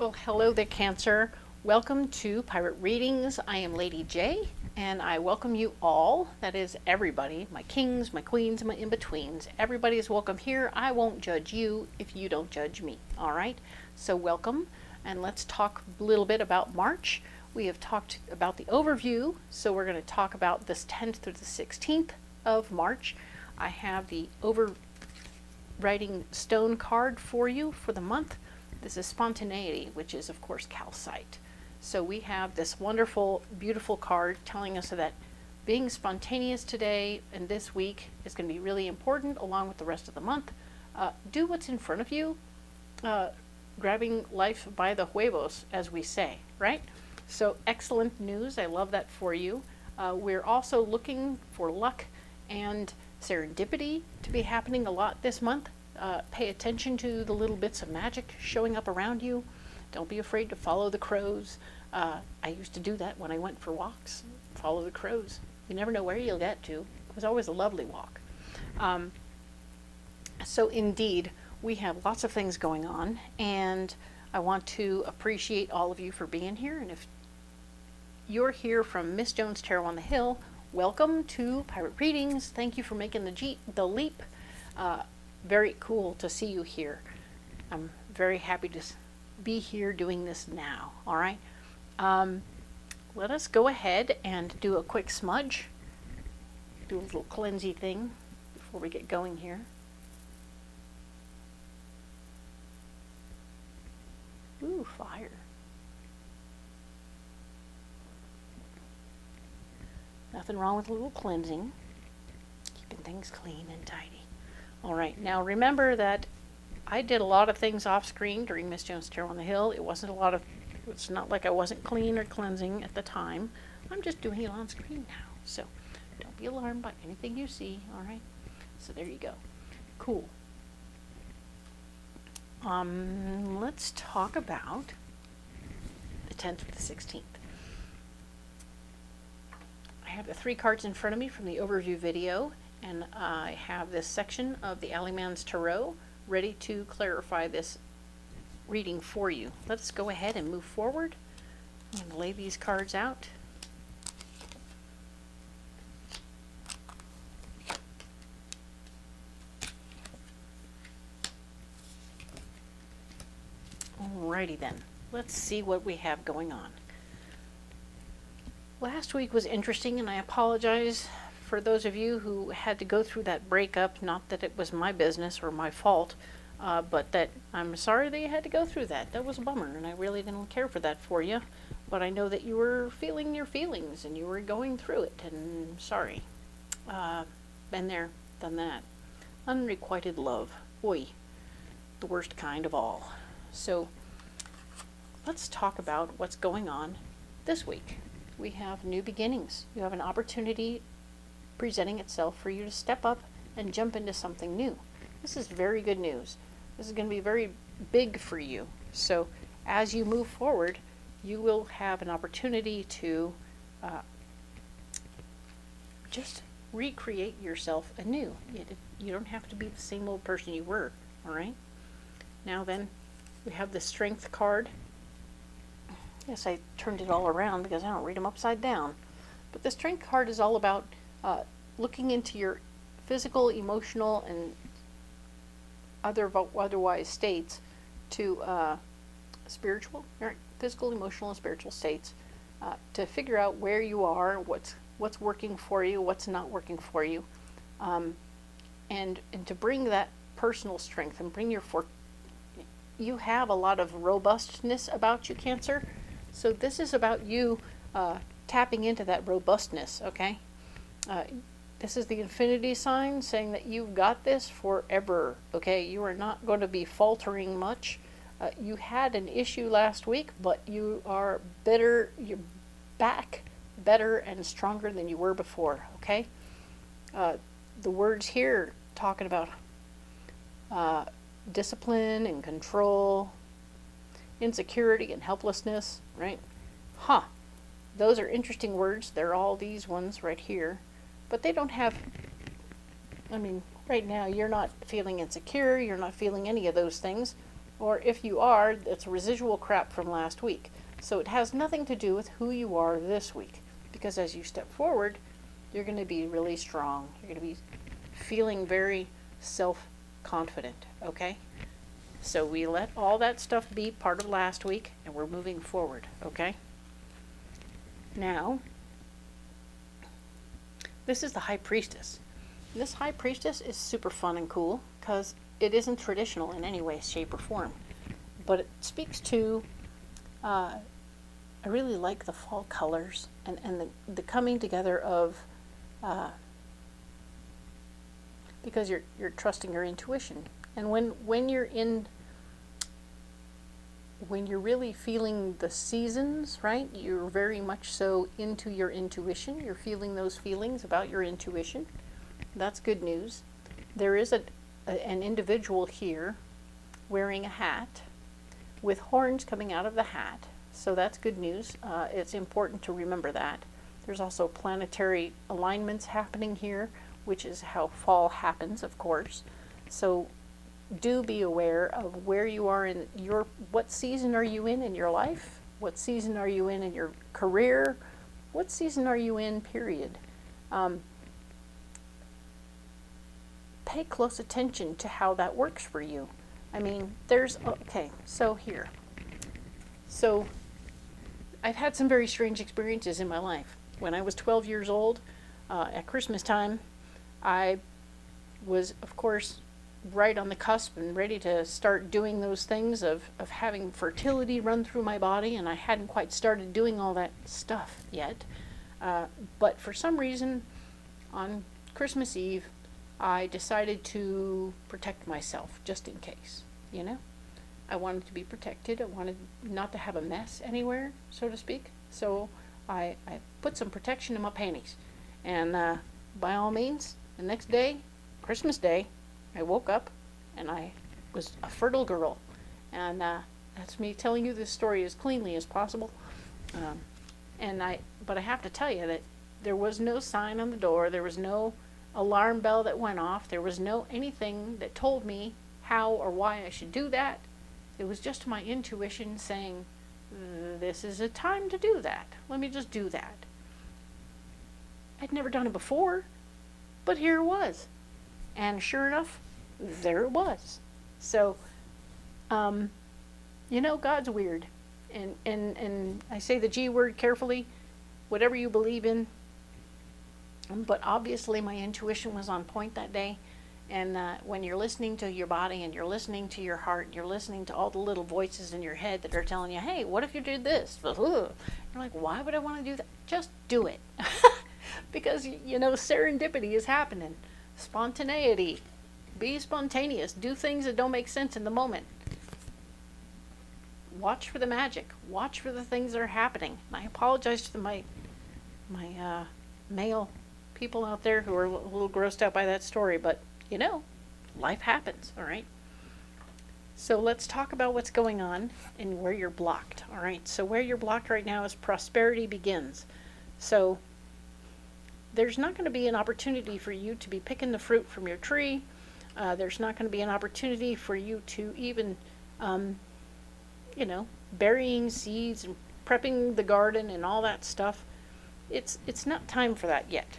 Well, hello there, Cancer. Welcome to Pirate Readings. I am Lady J, and I welcome you all. That is everybody, my kings, my queens, my in-betweens. Everybody is welcome here. I won't judge you if you don't judge me, all right? So welcome, and let's talk a little bit about March. We have talked about the overview, so we're going to talk about this 10th through the 16th of March. I have the overwriting stone card for you for the month. This is spontaneity, which is of course calcite. So we have this wonderful, beautiful card telling us that being spontaneous today and this week is going to be really important along with the rest of the month. Do what's in front of you, grabbing life by the huevos, as we say, right? So excellent news. I love that for you. We're also looking for luck and serendipity to be happening a lot this month. Pay attention to the little bits of magic showing up around you. Don't be afraid to follow the crows. I used to do that when I went for walks. Follow the crows. You never know where you'll get to. It was always a lovely walk. So indeed, we have lots of things going on, and I want to appreciate all of you for being here. And if you're here from Miss Jones Tarot on the Hill, welcome to Pirate Readings. Thank you for making the leap. Very cool to see you here. I'm very happy to be here doing this now. All right. Let us go ahead and do a quick smudge. Do a little cleansy thing before we get going here. Ooh, fire. Nothing wrong with a little cleansing. Keeping things clean and tidy. All right, now remember that I did a lot of things off screen during Miss Jones Tarot on the Hill. It's not like I wasn't clean or cleansing at the time. I'm just doing it on screen now. So don't be alarmed by anything you see, all right? So there you go. Cool. Let's talk about the 10th to the 16th. I have the 3 cards in front of me from the overview video, and I have this section of the Alleyman's Tarot ready to clarify this reading for you. Let's go ahead and move forward. I'm going to lay these cards out. Alrighty then, let's see what we have going on. Last week was interesting, and I apologize for those of you who had to go through that breakup. Not that it was my business or my fault, but that I'm sorry that you had to go through that. That was a bummer, and I really didn't care for that for you. But I know that you were feeling your feelings, and you were going through it, and sorry. Been there, done that. Unrequited love. Oy. The worst kind of all. So, let's talk about what's going on this week. We have new beginnings. You have an opportunity presenting itself for you to step up and jump into something new. This is very good news. This is going to be very big for you. So as you move forward, you will have an opportunity to just recreate yourself anew. You don't have to be the same old person you were, all right? Now then, we have the Strength card. Yes, I turned it all around because I don't read them upside down. But the Strength card is all about looking into your physical, emotional, and otherwise states to spiritual, physical, emotional, and spiritual states to figure out where you are, what's working for you, what's not working for you, and to bring that personal strength and bring your you have a lot of robustness about you, Cancer. So this is about you tapping into that robustness, okay? This is the infinity sign saying that you've got this forever, okay? You are not going to be faltering much. You had an issue last week, but you are better, you're back better and stronger than you were before, okay? The words here talking about discipline and control, insecurity and helplessness, right? Those are interesting words. They're all these ones right here. But they don't have, right now you're not feeling insecure, you're not feeling any of those things. Or if you are, it's residual crap from last week. So it has nothing to do with who you are this week. Because as you step forward, you're going to be really strong. You're going to be feeling very self-confident, okay? So we let all that stuff be part of last week, and we're moving forward, okay? Now, this is the High Priestess. This High Priestess is super fun and cool because it isn't traditional in any way, shape, or form. But it speaks to, I really like the fall colors and the coming together of, because you're trusting your intuition. And when you're really feeling the seasons, right, you're very much so into your intuition. You're feeling those feelings about your intuition. That's good news. There is an individual here wearing a hat with horns coming out of the hat. So that's good news. It's important to remember that. There's also planetary alignments happening here, which is how fall happens, of course. So do be aware of where you are in what season are you in your life? What season are you in your career? What season are you in, period? Pay close attention to how that works for you. I mean, so here. So I've had some very strange experiences in my life. When I was 12 years old, at Christmas time, I was, of course, right on the cusp and ready to start doing those things of having fertility run through my body, and I hadn't quite started doing all that stuff yet. But for some reason, on Christmas Eve, I decided to protect myself, just in case, you know? I wanted to be protected. I wanted not to have a mess anywhere, so to speak. So I put some protection in my panties. And by all means, the next day, Christmas Day, I woke up and I was a fertile girl. And that's me telling you this story as cleanly as possible. But I have to tell you that there was no sign on the door. There was no alarm bell that went off. There was no anything that told me how or why I should do that. It was just my intuition saying, this is a time to do that. Let me just do that. I'd never done it before, but here it was. And sure enough, there it was. So, God's weird. And I say the G word carefully, whatever you believe in. But obviously my intuition was on point that day. And when you're listening to your body and you're listening to your heart, you're listening to all the little voices in your head that are telling you, hey, what if you did this? You're like, why would I want to do that? Just do it. Because, serendipity is happening. Spontaneity. Be spontaneous. Do things that don't make sense in the moment. Watch for the magic. Watch for the things that are happening. And I apologize to my male people out there who are a little grossed out by that story, but life happens, all right? So let's talk about what's going on and where you're blocked, all right? So where you're blocked right now is prosperity begins. So there's not going to be an opportunity for you to be picking the fruit from your tree. There's not going to be an opportunity for you to even, burying seeds and prepping the garden and all that stuff. It's not time for that yet.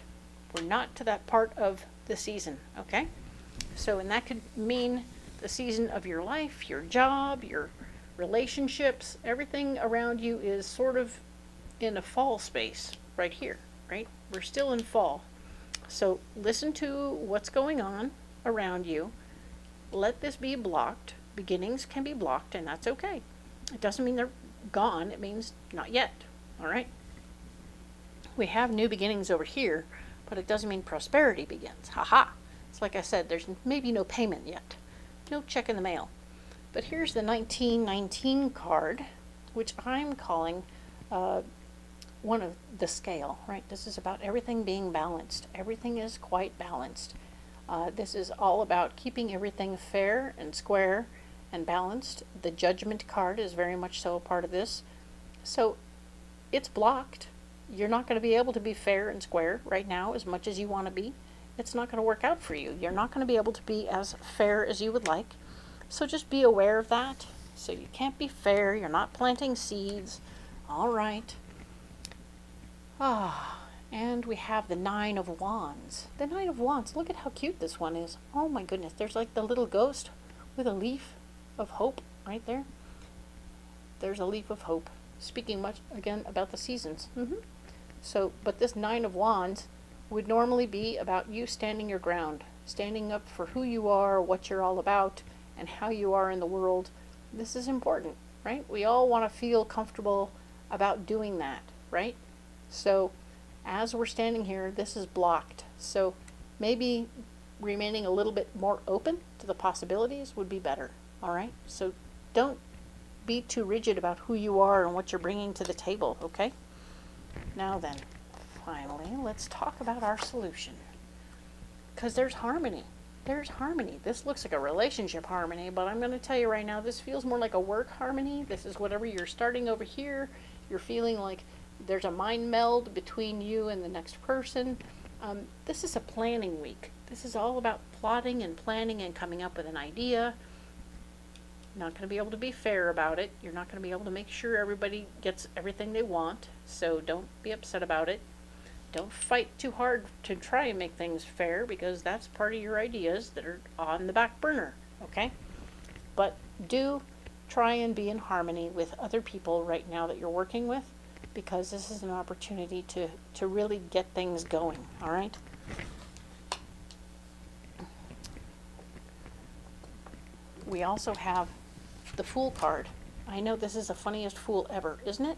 We're not to that part of the season, okay? So, and that could mean the season of your life, your job, your relationships, everything around you is sort of in a fall space right here, right? We're still in fall. So listen to what's going on around you. Let this be blocked. Beginnings can be blocked, and that's okay. It doesn't mean they're gone. It means not yet, all right? We have new beginnings over here, but it doesn't mean prosperity begins. Ha-ha. It's like I said, there's maybe no payment yet. No check in the mail. But here's the 1919 card, which I'm calling one of the scale, right? This is about everything being balanced. Everything is quite balanced. This is all about keeping everything fair and square and balanced. The Judgment card is very much so a part of this. So it's blocked. You're not going to be able to be fair and square right now as much as you want to be. It's not going to work out for you. You're not going to be able to be as fair as you would like. So just be aware of that. So you can't be fair. You're not planting seeds. All right. And we have the Nine of Wands. The Nine of Wands. Look at how cute this one is. Oh my goodness. There's like the little ghost with a leaf of hope right there. There's a leaf of hope. Speaking much again about the seasons. So, but this Nine of Wands would normally be about you standing your ground, standing up for who you are, what you're all about, and how you are in the world. This is important, right? We all want to feel comfortable about doing that, right? So as we're standing here, this is blocked. So maybe remaining a little bit more open to the possibilities would be better, all right? So don't be too rigid about who you are and what you're bringing to the table, okay? Now then, finally, let's talk about our solution. Because there's harmony. There's harmony. This looks like a relationship harmony, but I'm going to tell you right now, this feels more like a work harmony. This is whatever you're starting over here. You're feeling like there's a mind meld between you and the next person. This is a planning week. This is all about plotting and planning and coming up with an idea. You're not going to be able to be fair about it. You're not going to be able to make sure everybody gets everything they want. So don't be upset about it. Don't fight too hard to try and make things fair, because that's part of your ideas that are on the back burner, okay? But do try and be in harmony with other people right now that you're working with, because this is an opportunity to really get things going, all right? We also have the Fool card. I know this is the funniest fool ever, isn't it?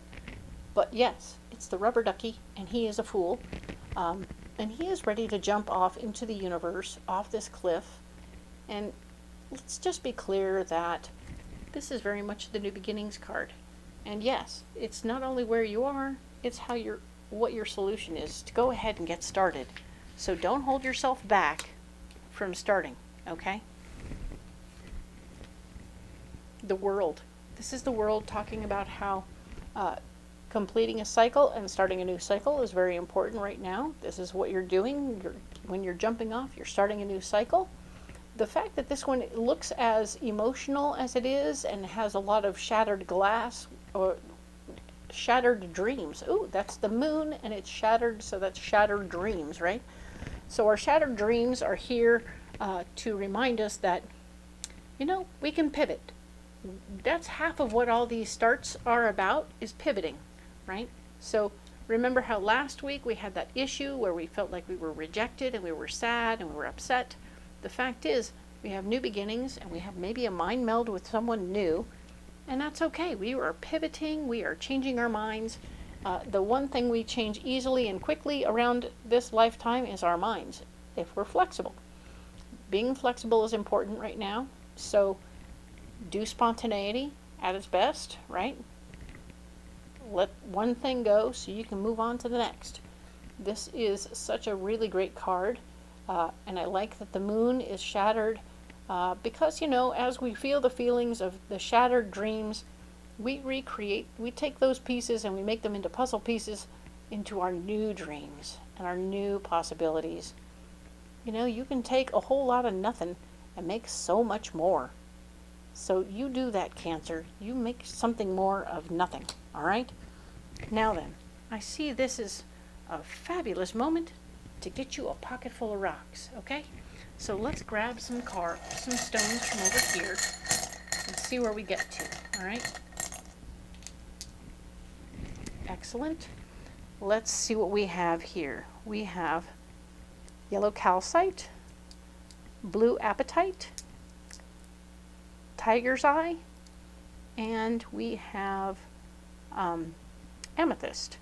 But yes, it's the rubber ducky, and he is a fool. And he is ready to jump off into the universe, off this cliff. And let's just be clear that this is very much the New Beginnings card. And yes, it's not only where you are, it's how what your solution is to go ahead and get started. So don't hold yourself back from starting, okay? The World. This is the World talking about how completing a cycle and starting a new cycle is very important right now. This is what you're doing. When you're jumping off, you're starting a new cycle. The fact that this one looks as emotional as it is and has a lot of shattered glass or shattered dreams. Ooh, that's the moon, and it's shattered, so that's shattered dreams, right? So our shattered dreams are here to remind us that, you know, we can pivot. That's half of what all these starts are about, is pivoting, right? So remember how last week we had that issue where we felt like we were rejected and we were sad and we were upset. The fact is, we have new beginnings and we have maybe a mind meld with someone new, and that's okay. We are pivoting, we are changing our minds. The one thing we change easily and quickly around this lifetime is our minds, if we're flexible. Being flexible is important right now, so do spontaneity at its best, right? Let one thing go so you can move on to the next. This is such a really great card, and I like that the moon is shattered because, you know, as we feel the feelings of the shattered dreams, we take those pieces and we make them into puzzle pieces into our new dreams and our new possibilities. You know, you can take a whole lot of nothing and make so much more. So you do that, Cancer. You make something more of nothing, all right? Now then, I see this is a fabulous moment to get you a pocket full of rocks, okay? So let's grab some stones from over here and see where we get to, all right? Excellent. Let's see what we have here. We have yellow calcite, blue apatite, tiger's eye, and we have amethyst.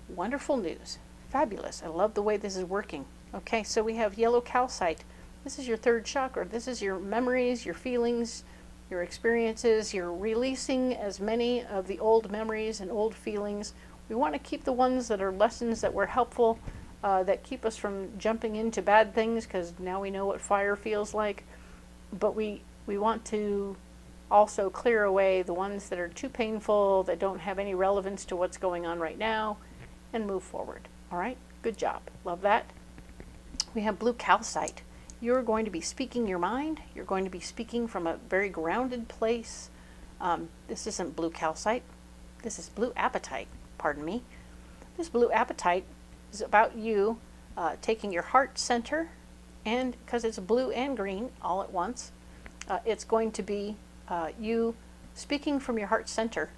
Wonderful news. Fabulous. I love the way this is working. Okay, so we have yellow calcite. This is your third chakra. This is your memories, your feelings, your experiences. You're releasing as many of the old memories and old feelings. We want to keep the ones that are lessons that were helpful, that keep us from jumping into bad things, because now we know what fire feels like. But we want to also clear away the ones that are too painful, that don't have any relevance to what's going on right now, and move forward. All right? Good job. Love that. We have blue calcite. you're going to be speaking your mind. You're going to be speaking from a very grounded place. This isn't blue calcite. This is blue apatite, pardon me. This blue apatite is about you taking your heart center, and because it's blue and green all at once, it's going to be you speaking from your heart center,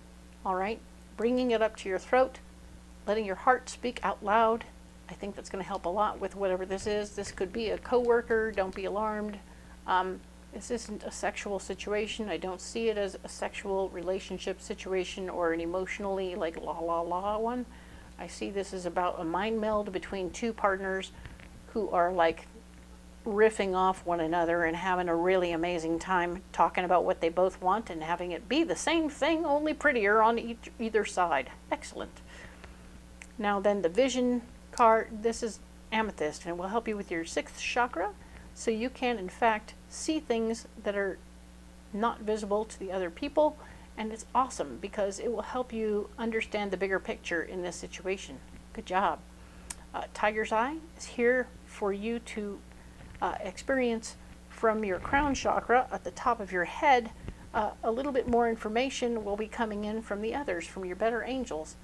all right? Bringing it up to your throat, letting your heart speak out loud. I think that's going to help a lot with whatever this is. This could be a coworker. Don't be alarmed. This isn't a sexual situation. I don't see it as a sexual relationship situation or an emotionally like la la la one. I see this as about a mind meld between two partners who are like riffing off one another and having a really amazing time talking about what they both want and having it be the same thing, only prettier on either side. Excellent. Now then, the vision card, this is amethyst, and it will help you with your 6th chakra, so you can in fact see things that are not visible to the other people, and it's awesome because it will help you understand the bigger picture in this situation. Good job. Tiger's eye is here for you to experience from your crown chakra at the top of your head. A little bit more information will be coming in from the others, from your better angels.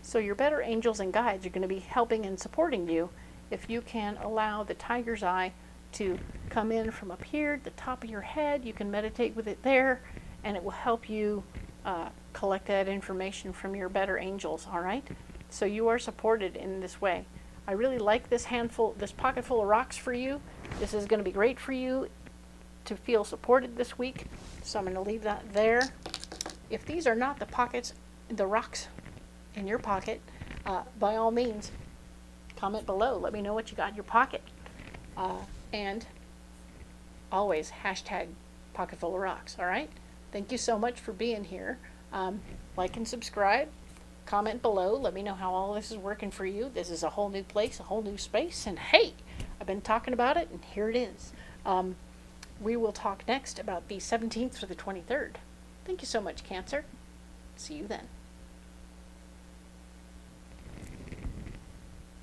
So your better angels and guides are going to be helping and supporting you if you can allow the tiger's eye to come in from up here at the top of your head. You can meditate with it there, and it will help you collect that information from your better angels, all right? So you are supported in this way. I really like this pocket full of rocks for you. This is going to be great for you to feel supported this week. So I'm going to leave that there. If these are not the rocks in your pocket, by all means, comment below. Let me know what you got in your pocket. And always hashtag pocket full of rocks, all right? Thank you so much for being here. Like and subscribe. Comment below. Let me know how all this is working for you. This is a whole new place, a whole new space. And hey, I've been talking about it, and here it is. We will talk next about the 17th to the 23rd. Thank you so much, Cancer. See you then.